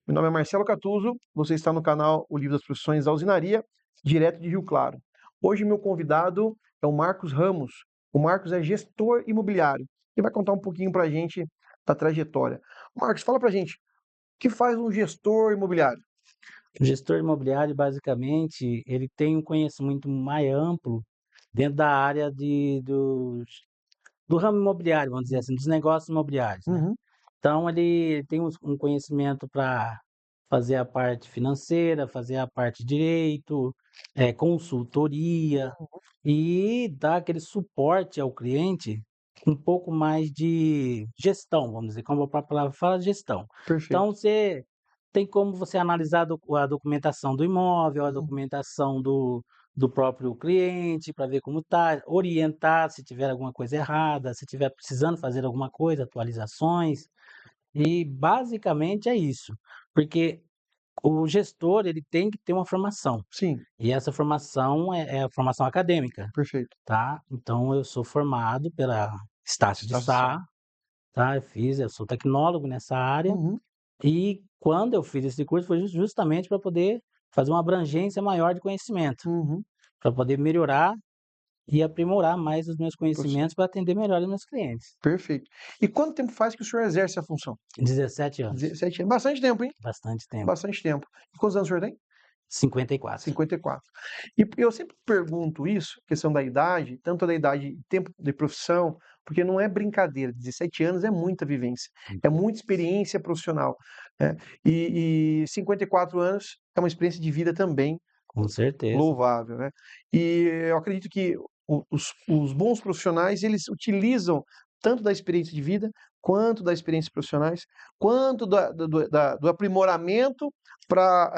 Meu nome é Marcelo Catuzzo, você está no canal O Livro das Profissões da Usinaria, direto de Rio Claro. Hoje meu convidado é o Marcos Ramos. O Marcos é gestor imobiliário e vai contar um pouquinho para a gente da trajetória. Marcos, fala para a gente, o que faz um gestor imobiliário? O gestor imobiliário, basicamente, ele tem um conhecimento mais amplo dentro da área do ramo imobiliário, vamos dizer assim, dos negócios imobiliários, né. Uhum, Então ele tem um conhecimento para fazer a parte financeira, fazer a parte de direito, consultoria e dar aquele suporte ao cliente, um pouco mais de gestão, vamos dizer, como a própria palavra fala, gestão. Então perfeito. você tem como você analisar a documentação do imóvel, a Uhum, documentação do próprio cliente, para ver como está, orientar se tiver alguma coisa errada, se tiver precisando fazer alguma coisa, atualizações, e basicamente é isso. Porque o gestor, ele tem que ter uma formação, sim, e essa formação é a formação acadêmica. perfeito. Tá, então eu sou formado pela Estácio de Sá, Estação. tá, eu sou tecnólogo nessa área, Uhum, e quando eu fiz esse curso foi justamente para poder fazer uma abrangência maior de conhecimento, uhum, para poder melhorar e aprimorar mais os meus processo. conhecimentos para atender melhor os meus clientes. Perfeito. E quanto tempo faz que o senhor exerce a função? 17 anos, 17 anos. Bastante tempo, hein? bastante tempo. Bastante tempo. E quantos anos o senhor tem? 54. 54. E eu sempre pergunto isso, questão da idade, tanto da idade, tempo de profissão, porque não é brincadeira, 17 anos é muita vivência, é muita experiência profissional, né? E 54 anos é uma experiência de vida também Com certeza. louvável, né? E eu acredito que os bons profissionais, eles utilizam tanto da experiência de vida, quanto da experiência profissionais, quanto do aprimoramento para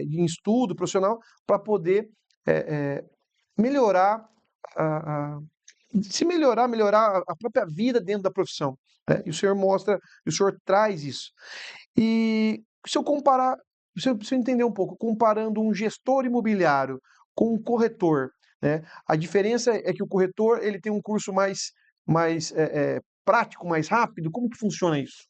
em estudo profissional, para poder eh, eh, melhorar a, a- se melhorar, melhorar a própria vida dentro da profissão, né? E o senhor mostra, e o senhor traz isso. E se eu comparar, se eu entender um pouco, comparando um gestor imobiliário com um corretor, né? A diferença é que o corretor ele tem um curso mais prático, mais rápido. Como que funciona isso?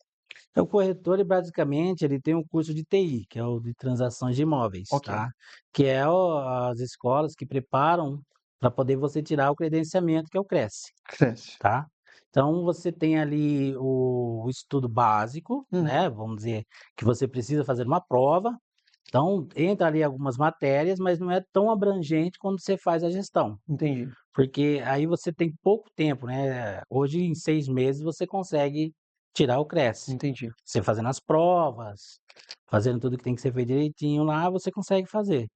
O corretor, ele basicamente, ele tem um curso de TI, que é o de transações de imóveis, Ok, tá? Que é as escolas que preparam para poder você tirar o credenciamento, que é o Cresce, cresce. tá? Então você tem ali o estudo básico, Uhum, né? Vamos dizer que você precisa fazer uma prova. Então entra ali algumas matérias, mas não é tão abrangente quando você faz a gestão, entendi, porque aí você tem pouco tempo, né? Hoje em 6 meses você consegue tirar o Cresce. entendi. Você fazendo as provas, fazendo tudo que tem que ser feito direitinho lá, você consegue fazer.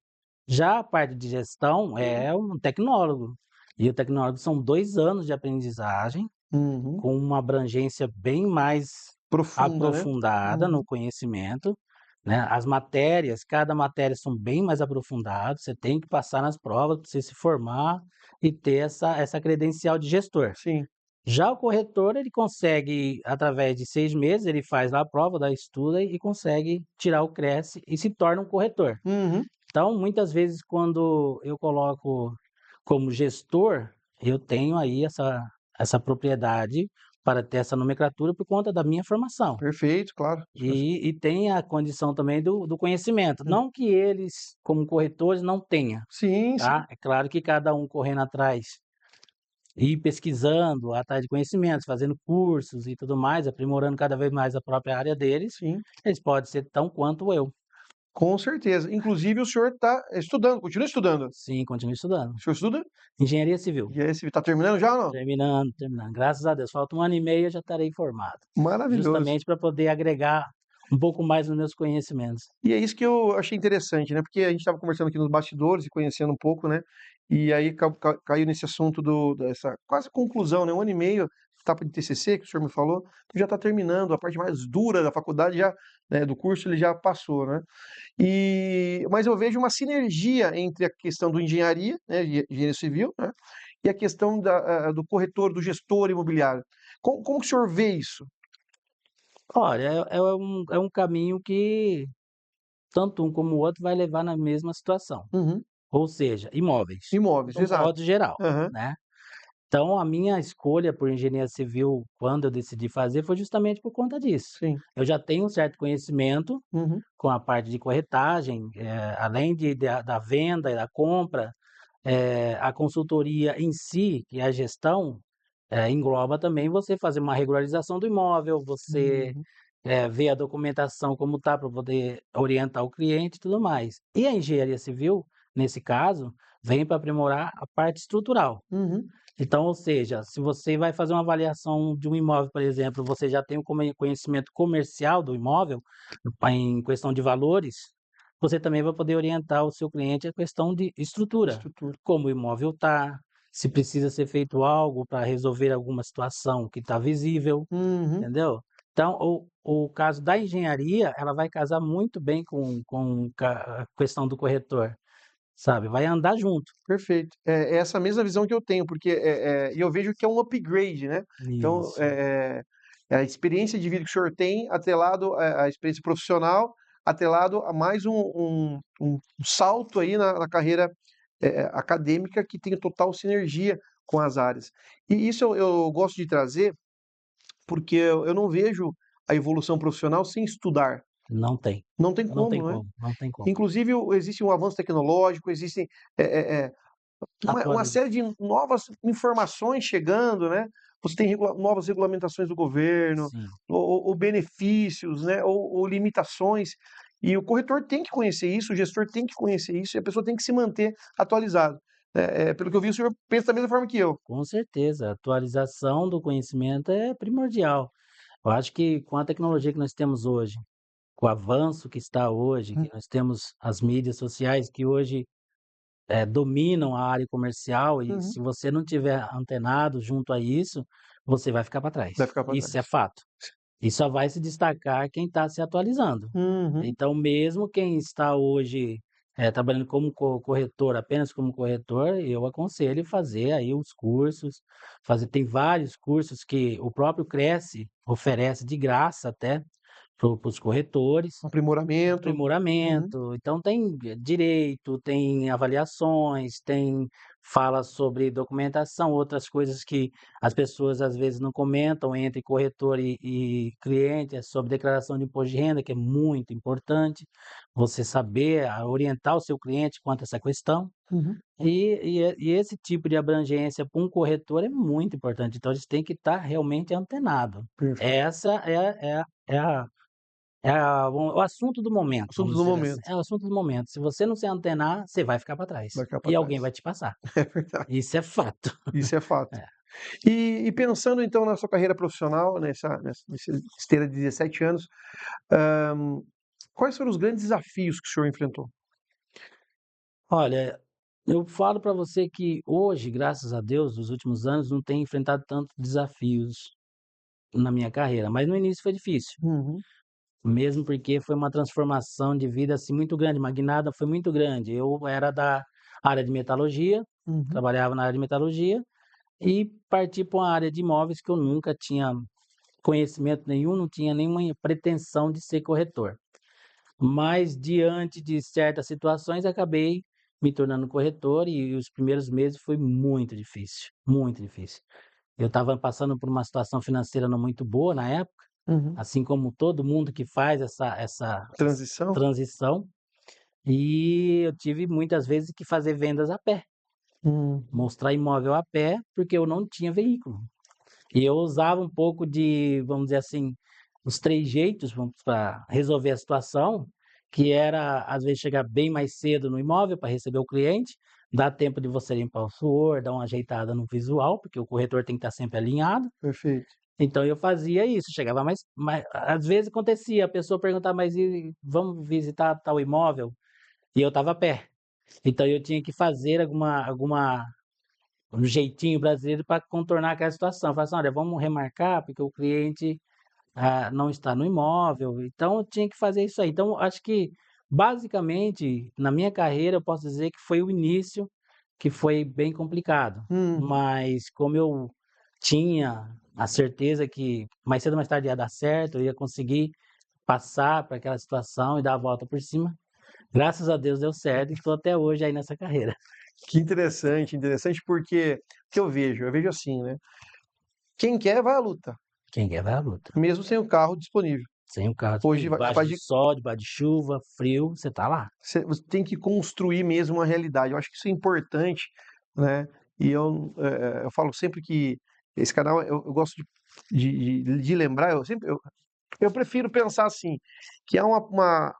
Já a parte de gestão é um tecnólogo. E o tecnólogo são 2 anos de aprendizagem, Uhum. com uma abrangência bem mais Profunda, né? aprofundada no Uhum. conhecimento, né. As matérias, cada matéria são bem mais aprofundadas, você tem que passar nas provas para você se formar e ter essa credencial de gestor. Sim. Já o corretor, ele consegue, através de 6 meses, ele faz lá a prova, dá estuda e consegue tirar o Cresce e se torna um corretor. Uhum. Então, muitas vezes, quando eu coloco como gestor, eu tenho aí essa propriedade para ter essa nomenclatura por conta da minha formação. Perfeito, claro. E tem a condição também do conhecimento. Hum. Não que eles, como corretores, não tenham, Sim, sim. tá? É claro que cada um correndo atrás e pesquisando, atrás de conhecimentos, fazendo cursos e tudo mais, aprimorando cada vez mais a própria área deles, Sim. eles podem ser tão quanto eu. Com certeza. Inclusive o senhor está estudando, continua estudando. Sim, continuo estudando. O senhor estuda? Engenharia civil. E aí, você está terminando já ou não? Terminando, terminando. Graças a Deus, falta 1 ano e meio eu já estarei formado. Maravilhoso. Justamente para poder agregar um pouco mais nos meus conhecimentos. E é isso que eu achei interessante, né? Porque a gente estava conversando aqui nos bastidores e conhecendo um pouco, né? E aí caiu nesse assunto dessa quase conclusão, né? 1 ano e meio, etapa de TCC, que o senhor me falou, então já está terminando, a parte mais dura da faculdade já, né, do curso ele já passou, né? Mas eu vejo uma sinergia entre a questão do engenharia, né, engenharia civil, né? E a questão do corretor, do gestor imobiliário. Como que o senhor vê isso? Olha, é um caminho que tanto um como o outro vai levar na mesma situação, Uhum. ou seja, imóveis, Imóveis, de um exato. modo geral, Aham. né. Então, a minha escolha por engenharia civil, quando eu decidi fazer, foi justamente por conta disso. Sim. Eu já tenho um certo conhecimento Uhum. com a parte de corretagem, além da venda e da compra, a consultoria em si, que é a gestão, engloba também você fazer uma regularização do imóvel, você Uhum. ver a documentação como está para poder orientar o cliente e tudo mais. E a engenharia civil, nesse caso, vem para aprimorar a parte estrutural. Uhum. Então, ou seja, se você vai fazer uma avaliação de um imóvel, por exemplo, você já tem o conhecimento comercial do imóvel, em questão de valores, você também vai poder orientar o seu cliente a questão de estrutura, Estrutura. como o imóvel está, se precisa ser feito algo para resolver alguma situação que está visível, Uhum. entendeu? Então, o caso da engenharia, ela vai casar muito bem com a questão do corretor, sabe? Vai andar junto. Perfeito. É essa mesma visão que eu tenho, porque e eu vejo que é um upgrade, né? Então, Isso. a experiência de vida que o senhor tem, atrelado à experiência profissional, atrelado a mais um salto aí na carreira acadêmica que tem total sinergia com as áreas. E isso eu gosto de trazer porque eu não vejo a evolução profissional sem estudar. Não tem. Não tem Não tem como, né? como, não tem como. Inclusive, existe um avanço tecnológico, existem uma Atualiza. série de novas informações chegando, né? Você tem novas regulamentações do governo, Sim, ou benefícios, né? Ou limitações. E o corretor tem que conhecer isso, o gestor tem que conhecer isso, e a pessoa tem que se manter atualizado. Pelo que eu vi, o senhor pensa da mesma forma que eu. com certeza. A atualização do conhecimento é primordial. Eu acho que com a tecnologia que nós temos hoje, com o avanço que está hoje, que nós temos as mídias sociais que hoje dominam a área comercial e Uhum. se você não tiver antenado junto a isso, você vai ficar para trás. Vai ficar para Isso é trás. fato. E só vai se destacar quem está se atualizando. Uhum. Então, mesmo quem está hoje trabalhando como corretor, apenas como corretor, eu aconselho fazer aí os cursos, fazer. Tem vários cursos que o próprio Cresce oferece de graça até para os corretores. Aprimoramento. Uhum. Aprimoramento, então tem direito, tem avaliações, tem fala sobre documentação, outras coisas que as pessoas às vezes não comentam entre corretor e cliente, é sobre declaração de imposto de renda, que é muito importante, você saber orientar o seu cliente quanto a essa questão. Uhum. E esse tipo de abrangência para um corretor é muito importante, então eles têm que estar realmente antenado. Perfeito. Essa o assunto do momento, Assunto vamos do dizer assim. momento. É o assunto do momento. Se você não se antenar, você vai ficar para Vai trás. ficar para E trás. alguém vai te passar. É verdade. Isso é fato. Isso é fato. É. E pensando então na sua carreira profissional, nessa esteira de 17 anos, hã, quais foram os grandes desafios que o senhor enfrentou? Olha, eu falo para você que hoje, graças a Deus, nos últimos anos, não tenho enfrentado tantos desafios na minha carreira, mas no início foi difícil, Uhum. mesmo porque foi uma transformação de vida, assim, muito grande, uma guinada foi muito grande. Eu era da área de metalurgia, Uhum. trabalhava na área de metalurgia e parti para uma área de imóveis que eu nunca tinha conhecimento nenhum, não tinha nenhuma pretensão de ser corretor. Mas diante de certas situações, acabei me tornando corretor e os primeiros meses foi muito difícil, muito difícil. Eu estava passando por uma situação financeira não muito boa na época, Uhum. assim como todo mundo que faz essa Transição? transição, e eu tive muitas vezes que fazer vendas a pé, Uhum. mostrar imóvel a pé, porque eu não tinha veículo. E eu usava um pouco de, vamos dizer assim, os trejeitos para resolver a situação, que era, às vezes, chegar bem mais cedo no imóvel para receber o cliente, dar tempo de você limpar o suor, dar uma ajeitada no visual, porque o corretor tem que estar sempre alinhado. Perfeito. Então eu fazia isso, chegava mais às vezes acontecia, a pessoa perguntava: "Mas vamos visitar tal imóvel?" E eu estava a pé. Então eu tinha que fazer alguma um jeitinho brasileiro para contornar aquela situação. Falar assim: "Olha, vamos remarcar, porque o cliente, não está no imóvel", então eu tinha que fazer isso aí. Então acho que, basicamente, na minha carreira, eu posso dizer que foi o início que foi bem complicado, Uhum. mas como eu tinha a certeza que mais cedo ou mais tarde ia dar certo, eu ia conseguir passar para aquela situação e dar a volta por cima, graças a Deus deu certo e estou até hoje aí nessa carreira. Que interessante, interessante, porque o que eu vejo assim, né? Quem quer vai à luta, Quem quer vai à luta. mesmo sem o carro disponível. Sem o carro Hoje, disponível. Debaixo capaz de de, sol, debaixo de chuva, frio, você tá lá. você tem que construir mesmo uma realidade. Eu acho que isso é importante, né? E eu falo sempre que esse canal, eu gosto de lembrar, eu prefiro pensar assim, que há uma,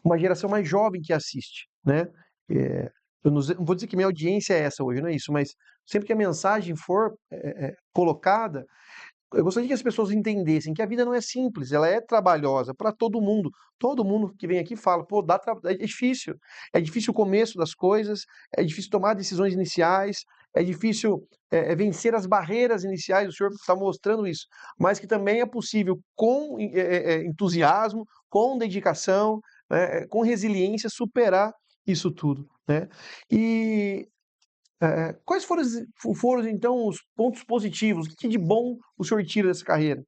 uma geração mais jovem que assiste, né? É, eu não vou dizer que minha audiência é essa hoje, não é isso, mas sempre que a mensagem for colocada, eu gostaria que as pessoas entendessem que a vida não é simples, ela é trabalhosa para todo mundo. Todo mundo que vem aqui fala, pô, é difícil. É difícil o começo das coisas, é difícil tomar decisões iniciais, é difícil vencer as barreiras iniciais, o senhor está mostrando isso. Mas que também é possível com entusiasmo, com dedicação, né, com resiliência, superar isso tudo, né? E quais foram, então, os pontos positivos? O que de bom o senhor tira dessa carreira?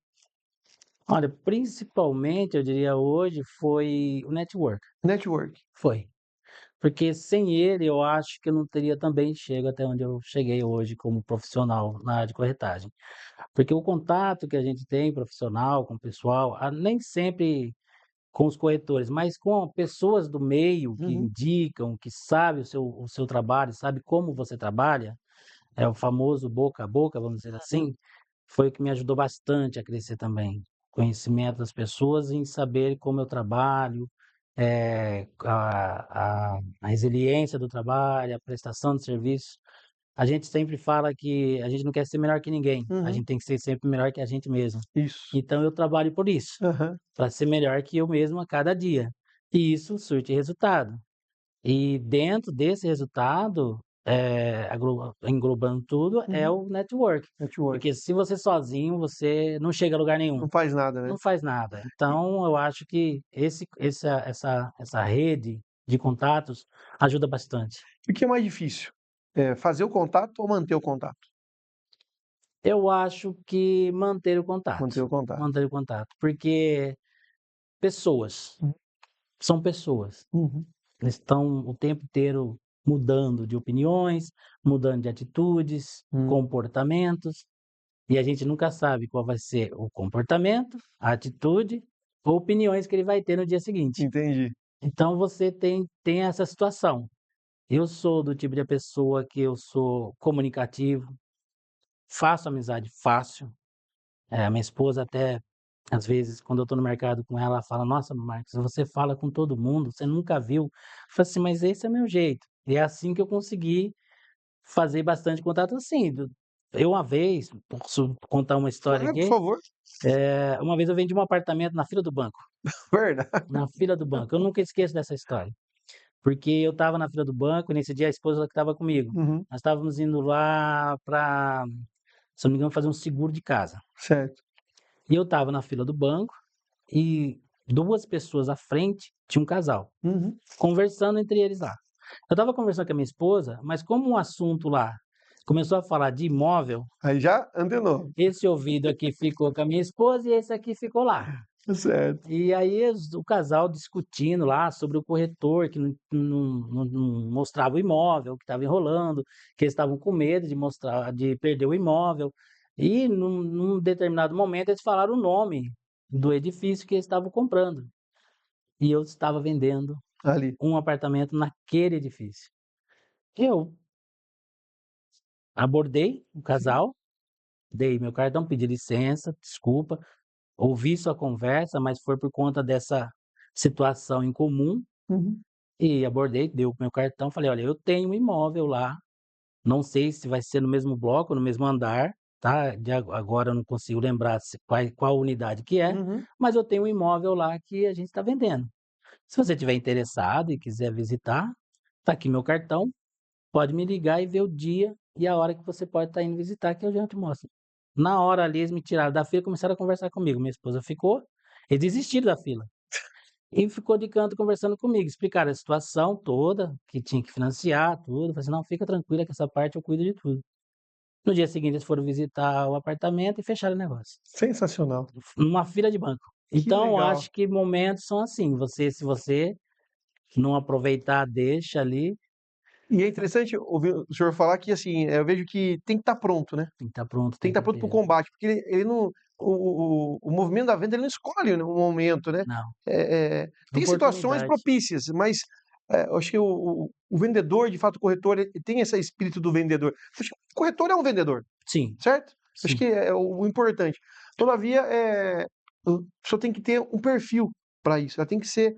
Olha, principalmente, eu diria hoje, foi o network. Network. Foi. Porque sem ele, eu acho que eu não teria também chego até onde eu cheguei hoje como profissional na área de corretagem. Porque o contato que a gente tem profissional com o pessoal, nem sempre com os corretores, mas com pessoas do meio que Uhum, indicam, que sabe o seu trabalho, sabe como você trabalha, é o famoso boca a boca, vamos dizer uhum. assim, foi o que me ajudou bastante a crescer também. Conhecimento das pessoas em saber como eu trabalho, a resiliência do trabalho, a prestação de serviço. A gente sempre fala que a gente não quer ser melhor que ninguém, a Uhum. gente tem que ser sempre melhor que a gente mesmo. Isso. Então eu trabalho por isso, Aham. para ser melhor que eu mesmo a cada dia. E isso surte resultado. E dentro desse resultado, englobando tudo, é Uhum. o network. Network. Porque se você sozinho, você não chega a lugar nenhum, Não faz nada, né? não faz nada. E, Então, eu acho que essa rede de contatos ajuda bastante. e o que é mais difícil? Fazer o contato ou manter o contato? Eu acho que manter o contato, Manter o contato. manter o contato, porque pessoas, Uhum. são pessoas. Uhum. Eles estão o tempo inteiro mudando de opiniões, mudando de atitudes, Hum. comportamentos, e a gente nunca sabe qual vai ser o comportamento, a atitude ou opiniões que ele vai ter no dia seguinte. Entendi. Então você tem essa situação. Eu sou do tipo de pessoa que eu sou comunicativo, faço amizade fácil. A minha esposa até, às vezes, quando eu estou no mercado com ela, ela fala: "Nossa, Marcos, você fala com todo mundo, você nunca viu". Eu falo assim: "Mas esse é meu jeito". E é assim que eu consegui fazer bastante contato assim. Eu uma vez, posso contar uma história Claro, por aqui, favor. uma vez eu vendi um apartamento na fila do banco, Verdade. na fila do banco. Eu nunca esqueço dessa história, porque eu estava na fila do banco e nesse dia a esposa que estava comigo. Uhum. Nós estávamos indo lá para, se eu não me engano, fazer um seguro de casa. Certo. E eu estava na fila do banco e 2 pessoas à frente tinha um casal, Uhum. conversando entre eles lá. Eu estava conversando com a minha esposa, mas como o assunto lá começou a falar de imóvel, Aí já antenou. esse ouvido aqui ficou com a minha esposa e esse aqui ficou lá. Certo. E aí o casal discutindo lá sobre o corretor que não mostrava o imóvel, que estava enrolando, que eles estavam com medo de mostrar, de perder o imóvel. E num determinado momento eles falaram o nome do edifício que eles estavam comprando. E eu estava vendendo Ali. um apartamento naquele edifício. Eu abordei o Sim. casal, dei meu cartão, pedi licença, desculpa, ouvi sua conversa, mas foi por conta dessa situação em comum. Uhum. E abordei, dei o meu cartão, falei: "Olha, eu tenho um imóvel lá, não sei se vai ser no mesmo bloco, no mesmo andar, tá, agora eu não consigo lembrar se qual unidade que é, Uhum. mas eu tenho um imóvel lá que a gente está vendendo. Se você estiver interessado e quiser visitar, tá aqui meu cartão, pode me ligar e ver o dia e a hora que você pode estar indo visitar, que eu já te mostro". Na hora ali eles me tiraram da fila e começaram a conversar comigo, minha esposa ficou, eles desistiram da fila. E ficou de canto conversando comigo, explicaram a situação toda, que tinha que financiar tudo, falei assim: "Não, fica tranquila que essa parte eu cuido de tudo". No dia seguinte eles foram visitar o apartamento e fecharam o negócio, Sensacional. numa fila de banco. Que Então eu legal. acho que momentos são assim, se você não aproveitar, deixa ali, E é interessante ouvir o senhor falar que, assim, eu vejo que tem que estar pronto, né? Tem que estar pronto o Tem que estar tempo pronto para o inteiro. combate, porque ele não. O movimento da venda ele não escolhe né, o momento, né? Não, Tem situações oportunidade. propícias, mas eu acho que o vendedor, de fato, o corretor, ele tem esse espírito do vendedor. Acho que o corretor é um vendedor, Sim, certo? Acho que sim. é o importante. Todavia, o pessoa tem que ter um perfil para isso. Ela tem que ser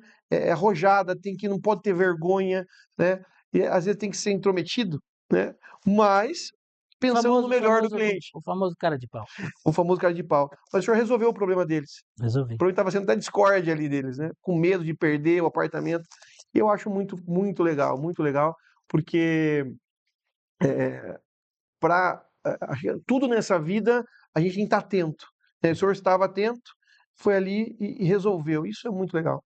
arrojada, não pode ter vergonha, né? E às vezes tem que ser intrometido, né? Mas O pensando no famoso, o melhor do famoso, cliente, o famoso cara de pau. o famoso cara de pau. Mas o senhor resolveu o problema deles. O Resolvi. problema estava sendo até discórdia ali deles, né? Com medo de perder o apartamento. E eu acho muito legal, porque para tudo nessa vida a gente tem que estar atento. Né? O senhor estava atento, foi ali e resolveu. Isso é muito legal.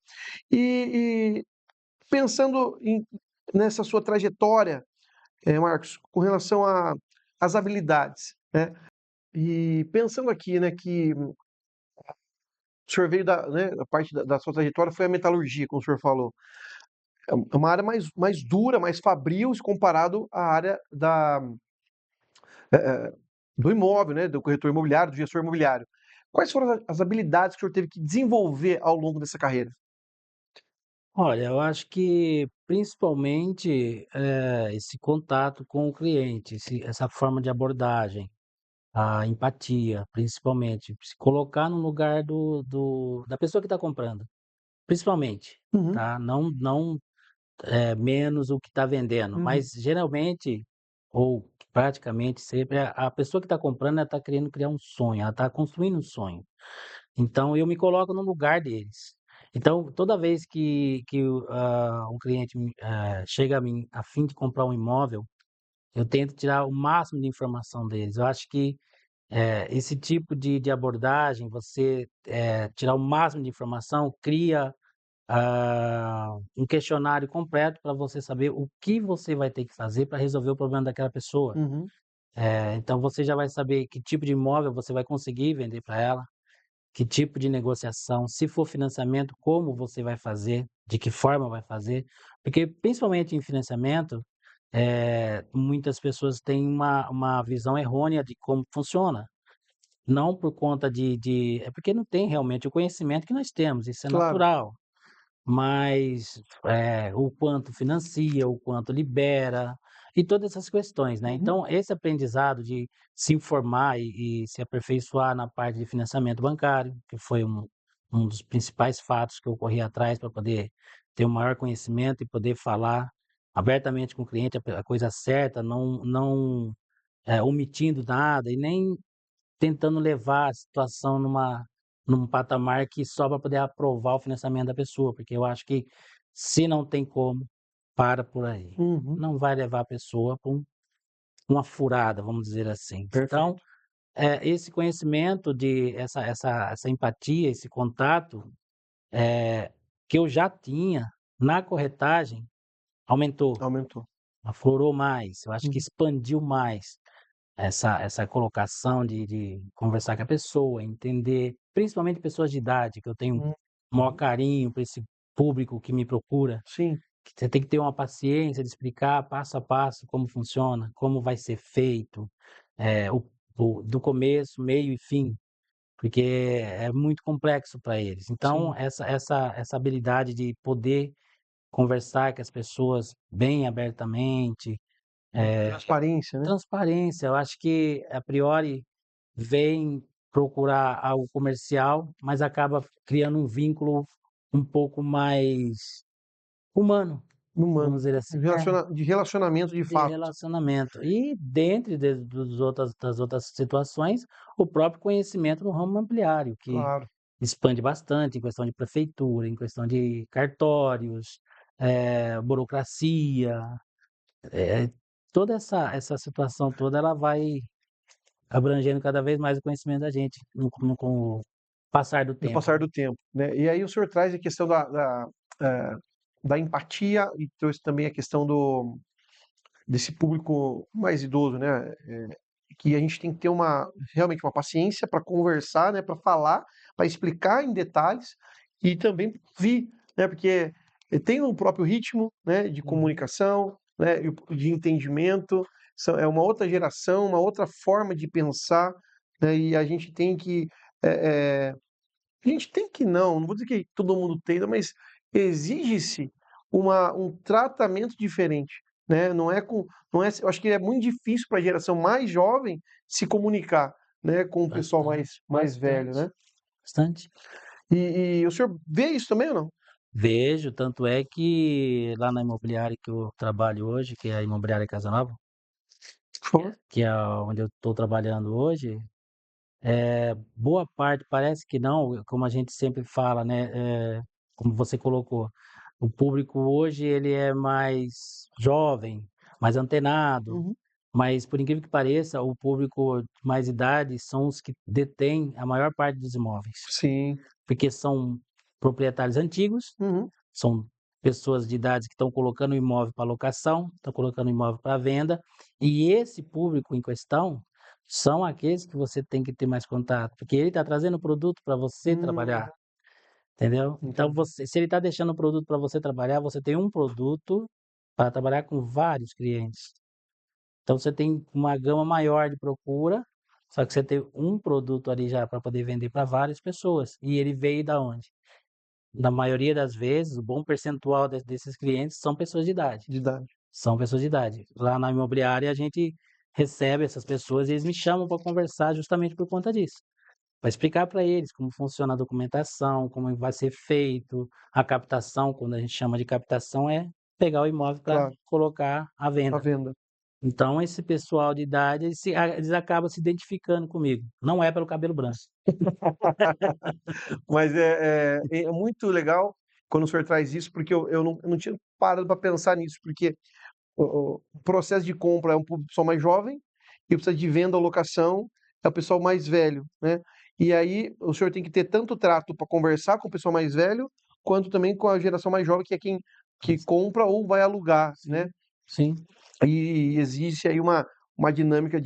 E pensando nessa sua trajetória, Marcos, com relação às habilidades, né? E pensando aqui, né, que o senhor veio né, a parte da sua trajetória foi a metalurgia, como o senhor falou. É uma área mais dura, mais fabril, se comparado à área eh, do imóvel, né, do corretor imobiliário, do gestor imobiliário. Quais foram as habilidades que o senhor teve que desenvolver ao longo dessa carreira? Olha, eu acho que principalmente esse contato com o cliente, essa forma de abordagem, a empatia, principalmente, se colocar no lugar da pessoa que está comprando, principalmente, Uhum, tá? Não menos o que está vendendo, uhum, mas geralmente, ou praticamente sempre, a pessoa que está comprando, ela está querendo criar um sonho, ela está construindo um sonho. Então eu me coloco no lugar deles. Então toda vez que um cliente chega a mim a fim de comprar um imóvel, eu tento tirar o máximo de informação deles. Eu acho que esse tipo de abordagem, você tirar o máximo de informação, cria um questionário completo para você saber o que você vai ter que fazer para resolver o problema daquela pessoa. uhum, Então você já vai saber que tipo de imóvel você vai conseguir vender para ela, que tipo de negociação, se for financiamento, como você vai fazer, de que forma vai fazer, porque principalmente em financiamento, muitas pessoas têm uma visão errônea de como funciona. Não por conta é porque não tem realmente o conhecimento que nós temos, isso é claro. natural. Mas, o quanto financia, o quanto libera, e todas essas questões, né. Uhum, Então esse aprendizado de se informar e se aperfeiçoar na parte de financiamento bancário, que foi um dos principais fatos que eu corri atrás para poder ter um maior conhecimento e poder falar abertamente com o cliente a coisa certa, não, omitindo nada e nem tentando levar a situação num patamar que só para poder aprovar o financiamento da pessoa, porque eu acho que se não tem como, para por aí. uhum, Não vai levar a pessoa para uma furada, vamos dizer assim. Então, perfeito. esse conhecimento de essa empatia, esse contato, que eu já tinha na corretagem, aumentou, Aumentou. aflorou mais, eu acho que Uhum, expandiu mais. Essa colocação de conversar com a pessoa, entender, principalmente pessoas de idade, que eu tenho uhum, o maior carinho por esse público que me procura, sim, que você tem que ter uma paciência de explicar passo a passo como funciona, como vai ser feito, do começo, meio e fim, porque é muito complexo para eles. Então sim. essa habilidade de poder conversar com as pessoas bem abertamente, Transparência, né? transparência, eu acho que a priori vem procurar algo comercial, mas acaba criando um vínculo um pouco mais humano, vamos Humano. dizer assim, De relacionamento de de fato. relacionamento. E dentre das outras situações, o próprio conhecimento no ramo imobiliário, que Claro. expande bastante em questão de prefeitura, em questão de cartórios, burocracia, eh, toda essa situação toda ela vai abrangendo cada vez mais o conhecimento da gente com o passar do No tempo, passar né. do tempo, né? E aí o senhor traz a questão eh, da empatia e trouxe também a questão desse público mais idoso, né? Que a gente tem que ter realmente uma paciência para conversar, né? Para falar, para explicar em detalhes e também ouvir, né? Porque tem um próprio ritmo, né? De Uhum. comunicação, né, de entendimento, é uma outra geração, uma outra forma de pensar, né, e a gente tem que, eh, a gente tem que não vou dizer que todo mundo tem, mas exige-se um tratamento diferente, né, não é eu acho que é muito difícil para a geração mais jovem se comunicar, né, com o pessoal Bastante, mais velho, né. bastante. E o senhor vê isso também ou não? Vejo, tanto é que lá na imobiliária que eu trabalho hoje, que é a Imobiliária Casa Nova, Por favor. que é onde eu estou trabalhando hoje, boa parte, parece que não, como a gente sempre fala, né, como você colocou, o público hoje ele é mais jovem, mais antenado, Uhum. mas por incrível que pareça, o público de mais idade são os que detêm a maior parte dos imóveis, Sim. porque são proprietários antigos, Uhum. são pessoas de idade que estão colocando o imóvel para locação, estão colocando o imóvel para venda, e esse público em questão são aqueles que você tem que ter mais contato, porque ele está trazendo o produto para você Hum, trabalhar, entendeu? Então entendi. se ele está deixando o produto para você trabalhar, você tem um produto para trabalhar com vários clientes. Então você tem uma gama maior de procura, só que você tem um produto ali já para poder vender para várias pessoas. E ele veio da onde? Na maioria das vezes, o bom percentual desses clientes são pessoas de idade. De idade. São pessoas de idade. Lá na imobiliária a gente recebe essas pessoas e eles me chamam para conversar justamente por conta disso. Para explicar para eles como funciona a documentação, como vai ser feito, a captação, quando a gente chama de captação, é pegar o imóvel para Claro, colocar à à venda. venda. Então, esse pessoal de idade, eles acabam se identificando comigo. Não é pelo cabelo branco. Mas é muito legal quando o senhor traz isso, porque eu não tinha parado para pensar nisso, porque o processo de compra é um pessoal mais jovem e o processo de venda ou locação é o pessoal mais velho, né. E aí o senhor tem que ter tanto trato para conversar com o pessoal mais velho, quanto também com a geração mais jovem, que é quem que compra ou vai alugar, né. Sim, sim, E existe aí uma dinâmica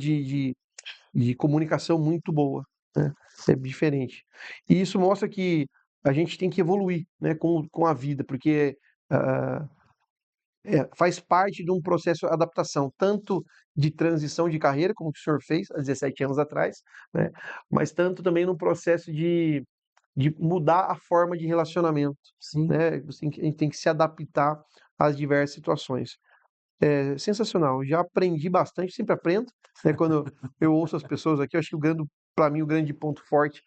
de comunicação muito boa, né, é diferente. E isso mostra que a gente tem que evoluir, né, com a vida, porque, ah, faz parte de um processo de adaptação, tanto de transição de carreira, como o senhor fez há 17 anos atrás, né, mas tanto também no processo de mudar a forma de relacionamento, sim. né, a gente tem que se adaptar às diversas situações. É sensacional, já aprendi bastante, sempre aprendo, né, quando eu ouço as pessoas aqui, eu acho que para mim, o grande ponto forte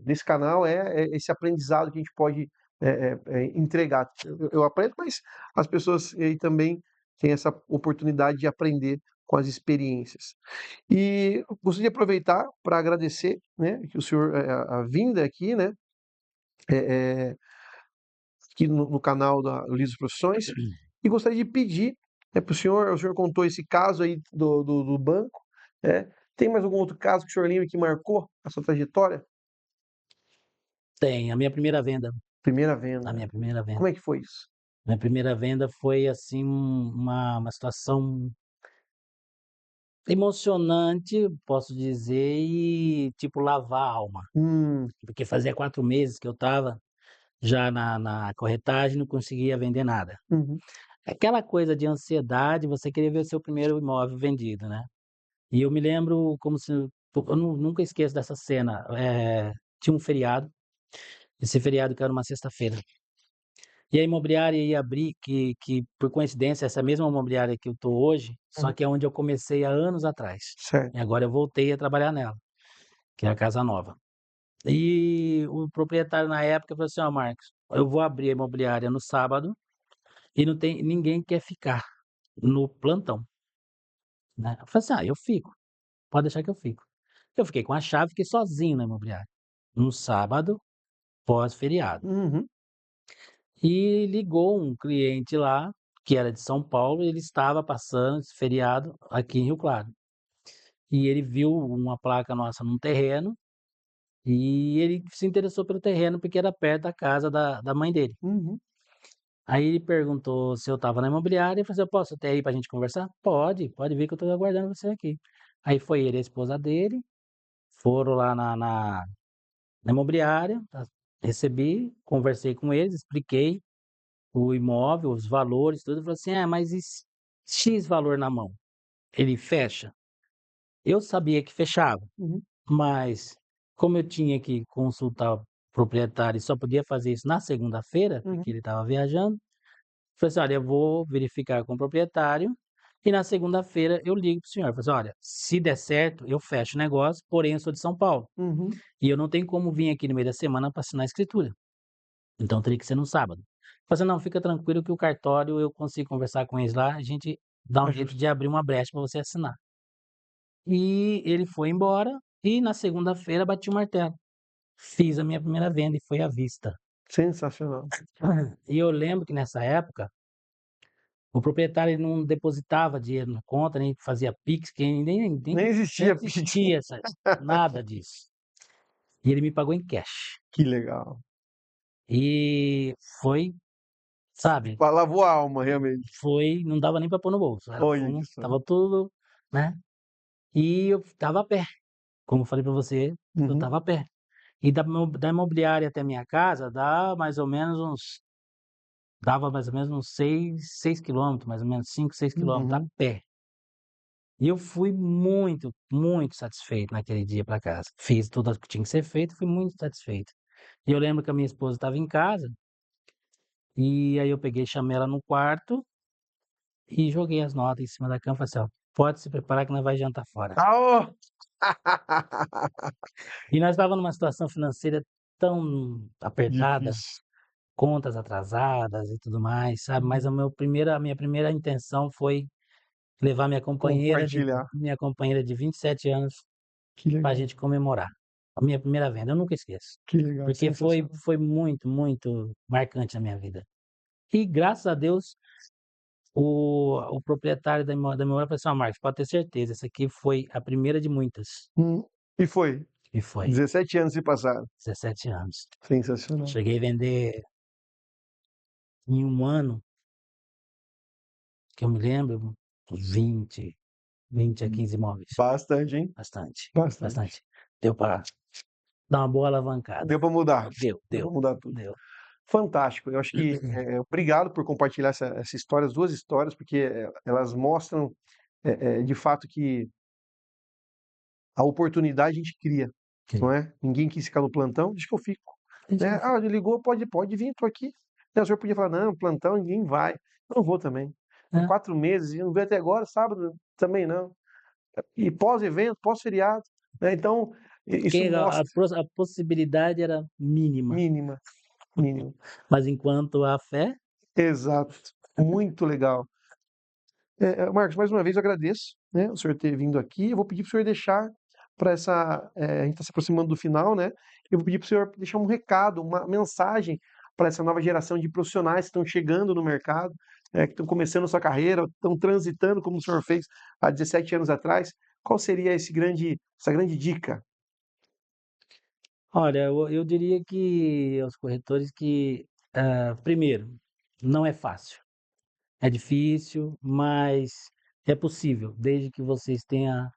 desse canal é esse aprendizado que a gente pode entregar. Eu aprendo, mas as pessoas aí também têm essa oportunidade de aprender com as experiências. E eu gostaria de aproveitar para agradecer, né, que o senhor, a vinda aqui, né, eh, aqui no canal da Livros Profissões, e gostaria de pedir, para o senhor contou esse caso aí do banco, tem mais algum outro caso que o senhor lembra que marcou a sua trajetória? Tem, Primeira a venda, minha primeira como venda. é que foi isso? Minha primeira venda foi, assim, uma situação emocionante, posso dizer, e tipo lavar a alma, Hum, porque fazia 4 meses que eu estava já na corretagem, não conseguia vender nada. uhum, Aquela coisa de ansiedade, você querer ver o seu primeiro imóvel vendido, né. E eu me lembro como se eu nunca esqueço dessa cena, tinha um feriado, esse feriado caiu numa sexta-feira, e a imobiliária ia abrir, que por coincidência essa mesma imobiliária que eu estou hoje, só uhum, que é onde eu comecei há anos atrás, certo, e agora eu voltei a trabalhar nela, que é a Casa Nova. E o proprietário na época falou assim: "Ó Marcos, eu vou abrir a imobiliária no sábado e não tem ninguém quer ficar no plantão", né. Eu falei assim: "Ah, eu fico, pode deixar que eu fico". Eu fiquei com a chave, fiquei sozinho na imobiliária, no sábado, pós-feriado. uhum, E ligou um cliente lá, que era de São Paulo, e ele estava passando esse feriado aqui em Rio Claro. E ele viu uma placa nossa num terreno, e ele se interessou pelo terreno, porque era perto da casa da mãe dele. uhum, Aí ele perguntou se eu estava na imobiliária, e falou assim: "Eu posso ter aí pra gente conversar?". "Pode, pode vir que eu estou aguardando você aqui". Aí foi ele e a esposa dele, foram lá na imobiliária, recebi, conversei com eles, expliquei o imóvel, os valores, tudo, falou assim: "É, mas e se X valor na mão, ele fecha? Eu sabia que fechava, Uhum, mas como eu tinha que consultar o proprietário e só podia fazer isso na segunda-feira, uhum, porque ele estava viajando, falei assim: "Olha, eu vou verificar com o proprietário e na segunda-feira eu ligo para o senhor". Falei assim: "Olha, se der certo, eu fecho o negócio, porém eu sou de São Paulo, uhum. e eu não tenho como vir aqui no meio da semana para assinar a escritura, então teria que ser no sábado". Falei assim: "Não, fica tranquilo que o cartório eu consigo conversar com eles lá, a gente dá um jeito Ajuste. de abrir uma brecha para você assinar". E ele foi embora e na segunda-feira bati o martelo. Fiz a minha primeira venda e foi à vista. Sensacional. E eu lembro que nessa época, o proprietário ele não depositava dinheiro na conta, nem fazia Pix, que Nem nem existia Pix. existia nada disso. E ele me pagou em cash. Que legal. E foi, sabe, Lavou a alma, realmente. não dava nem para pôr no bolso, Olha que só. estava tudo, né. E eu estava a pé, como eu falei para você, eu Uhum, estava a pé. E da imobiliária até a minha casa dava mais ou menos uns 6 quilômetros, mais ou menos 5, 6 quilômetros a uhum. pé. E eu fui muito, muito satisfeito naquele dia para casa. Fiz tudo o que tinha que ser feito, fui muito satisfeito. E eu lembro que a minha esposa estava em casa, e aí eu peguei, chamei ela no quarto e joguei as notas em cima da cama e falei assim: "Ó, pode se preparar que nós vai jantar fora". Ah, ó! E nós estávamos numa situação financeira tão apertada, Difícil. contas atrasadas e tudo mais, sabe, mas Uhum. a minha primeira intenção foi levar Compartilhar. minha companheira de 27 anos Que pra legal. gente comemorar. A minha primeira venda, eu nunca esqueço, Que legal, porque sensacional. foi muito, muito marcante na minha vida. E graças a Deus, o proprietário da imobiliária falou assim: "Ó Marcos, pode ter certeza, essa aqui foi a primeira de muitas". E foi. E foi, 17 anos se passaram. 17 anos. Sensacional. Cheguei a vender em um ano, que eu me lembro, uns 20 a 15 imóveis. Bastante, hein? Bastante, Bastante. bastante. Deu para dar uma boa alavancada. Deu para mudar. Deu, Deu para deu, mudar tudo. deu. Fantástico. Eu acho que, obrigado por compartilhar essa história, as 2 histórias, porque, elas mostram, de fato que a oportunidade a gente cria, Ok. não é? Ninguém quis ficar no plantão, deixa que eu fico, Isso que né? eu "Ah, fiz. ele ligou, pode vir, tô aqui". Né, o senhor podia falar: "Não, plantão ninguém vai". Eu não vou também. É É. 4 meses e não veio até agora, sábado também não. E pós-evento, pós-feriado, né, então isso Porque mostra a possibilidade era mínima, mínima, mínima. mas enquanto a fé, Exato, muito legal. Marcos, mais uma vez eu agradeço, né, o senhor ter vindo aqui. Eu vou pedir para o senhor deixar para a gente está se aproximando do final, né? Eu vou pedir para o senhor deixar um recado, uma mensagem para essa nova geração de profissionais que estão chegando no mercado, que estão começando a sua carreira, estão transitando como o senhor fez há 17 anos atrás. Qual seria essa grande dica? olha, eu diria que aos corretores que, primeiro, não é fácil, é difícil, mas é possível, desde que vocês tenham,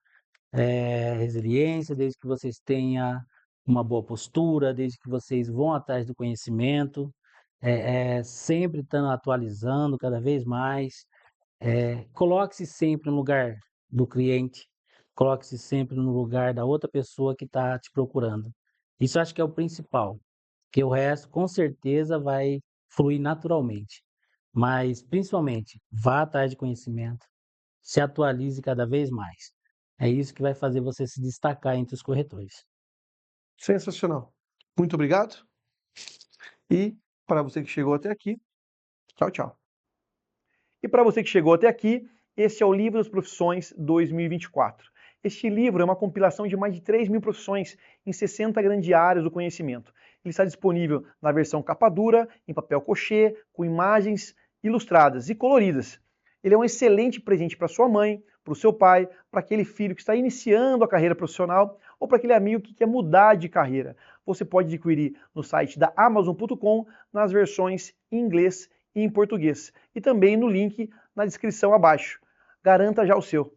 resiliência, desde que vocês tenham uma boa postura, desde que vocês vão atrás do conhecimento, sempre estando atualizando cada vez mais. Coloque-se sempre no lugar do cliente, coloque-se sempre no lugar da outra pessoa que está te procurando. Isso eu acho que é o principal, que o resto com certeza vai fluir naturalmente. Mas principalmente, vá atrás de conhecimento, se atualize cada vez mais. É isso que vai fazer você se destacar entre os corretores. Sensacional. Muito obrigado. E para você que chegou até aqui, tchau, tchau. E para você que chegou até aqui, este é o Livro das Profissões 2024. Este livro é uma compilação de mais de 3.000 profissões em 60 grandes áreas do conhecimento. Ele está disponível na versão capa dura, em papel cochê, com imagens ilustradas e coloridas. Ele é um excelente presente para sua mãe, para o seu pai, para aquele filho que está iniciando a carreira profissional ou para aquele amigo que quer mudar de carreira. Você pode adquirir no site da Amazon.com nas versões em inglês e em português. E também no link na descrição abaixo. Garanta já o seu.